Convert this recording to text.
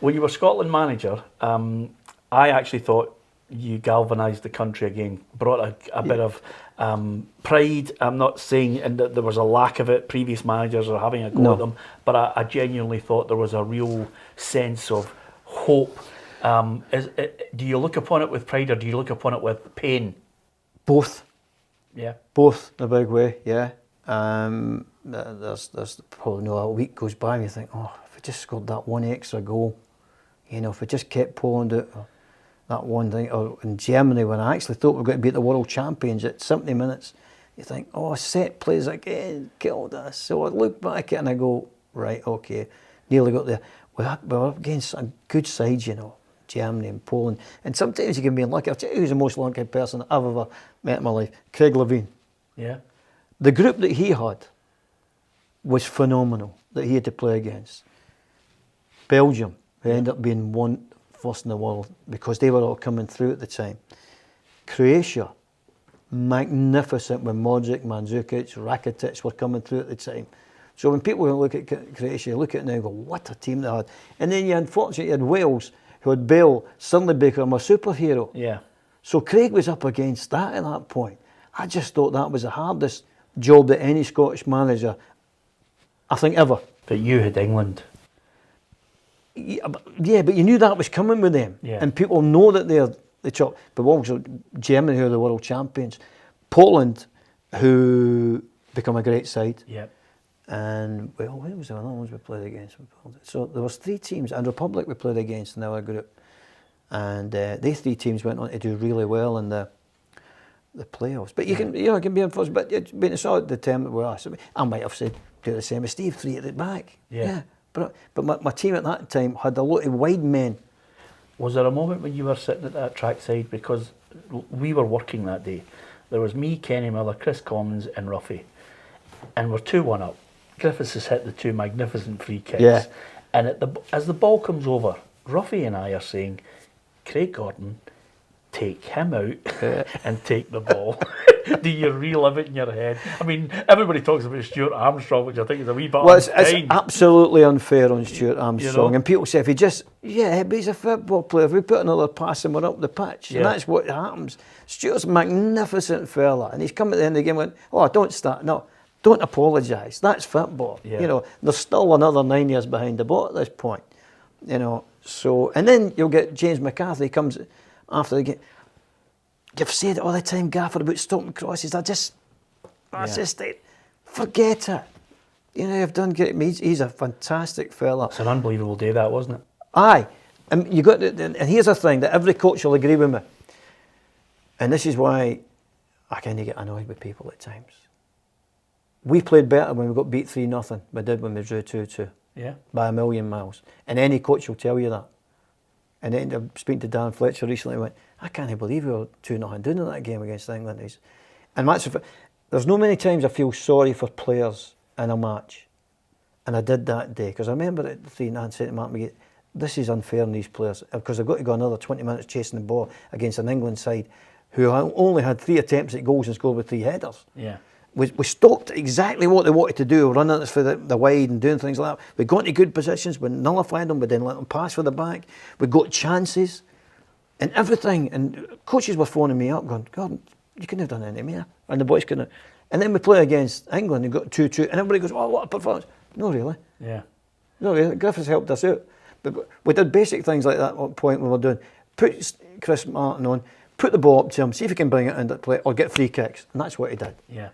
When you were Scotland manager, I actually thought you galvanised the country again, brought a bit of pride. I'm not saying that there was a lack of it, previous managers are having a go at them, but I genuinely thought there was a real sense of hope. Do you look upon it with pride or do you look upon it with pain? Both. Yeah. Both in a big way, yeah. There's probably a week goes by and you think, oh, if we just scored that one extra goal, if we just kept pulling it, that one thing, or in Germany when I actually thought we were going to beat the world champions at 70 minutes, you think, oh, set plays again, killed us. So I look back at it and I go, right, okay, nearly got there. We're up against a good side, Germany and Poland. And sometimes you can be unlucky. I'll tell you who's the most lucky person I've ever met in my life, Craig Levein. Yeah. The group that he had was phenomenal, that he had to play against. Belgium, who ended up being first in the world because they were all coming through at the time. Croatia, magnificent when Modric, Mandzukic, Rakitic were coming through at the time. So when people look at Croatia, look at it now and go, what a team they had. And then unfortunately you had Wales, who had Bale suddenly become a superhero. Yeah. So Craig was up against that at that point. I just thought that was the hardest job that any Scottish manager, I think, ever. But you had England. Yeah, but you knew that was coming with them. Yeah. And people know that they're the top. But also Germany, who are the world champions. Poland, who become a great side. Yeah. And, well, where was the other ones we played against? So there was 3 teams, and Republic we played against in our group. And these 3 teams went on to do really well in the playoffs. But you can be unfortunate, but it's all determined with us. I might have said, do the same as Steve, 3 at the back. Yeah. But my team at that time had a lot of wide men. Was there a moment when you were sitting at that trackside, because we were working that day? There was me, Kenny Miller, Chris Commons and Ruffy, and we're 2-1 up. Griffiths has hit the 2 magnificent free kicks. Yeah. And as the ball comes over, Ruffy and I are saying, Craig Gordon, take him out and take the ball. Do you relive it in your head? I mean, everybody talks about Stuart Armstrong, which I think is a wee bit Well, it's absolutely unfair on Stuart Armstrong. And people say, if he just, but he's a football player. If we put another pass and we're up the pitch, and that's what happens. Stuart's a magnificent fella, and he's come at the end of the game and went, oh, don't start. No, don't apologise. That's football. Yeah. There's still another 9 years behind the ball at this point. So, and then you'll get James McCarthy comes after the game. You've said it all the time, Gaffer, about stopping crosses. That's just it. Forget it. You've done great. He's a fantastic fella. It's an unbelievable day, that, wasn't it? Aye. And and here's the thing that every coach will agree with me. And this is why I kind of get annoyed with people at times. We played better when we got beat 3-0. We did when we drew 2-2. Yeah. By a million miles. And any coach will tell you that. And then I'm speaking to Dan Fletcher recently and went, I can't believe we were 2-0 doing in that game against England. And there's no many times I feel sorry for players in a match. And I did that day, because I remember at 3-0 I said to Mark McGee, this is unfair on these players, because they've got to go another 20 minutes chasing the ball against an England side who only had 3 attempts at goals and scored with 3 headers. Yeah. We stopped exactly what they wanted to do, running it for the wide and doing things like that. We got into good positions, we nullified them, we didn't let them pass for the back, we got chances and everything. And coaches were phoning me up going, God, you couldn't have done any more. And the boys couldn't. And then we play against England and got 2-2, and everybody goes, oh, what a performance. No, really. Yeah. No, really. Griffiths helped us out. But we did basic things like that at one point when we were doing, put Chris Martin on, put the ball up to him, see if he can bring it into play, or get free kicks. And that's what he did. Yeah.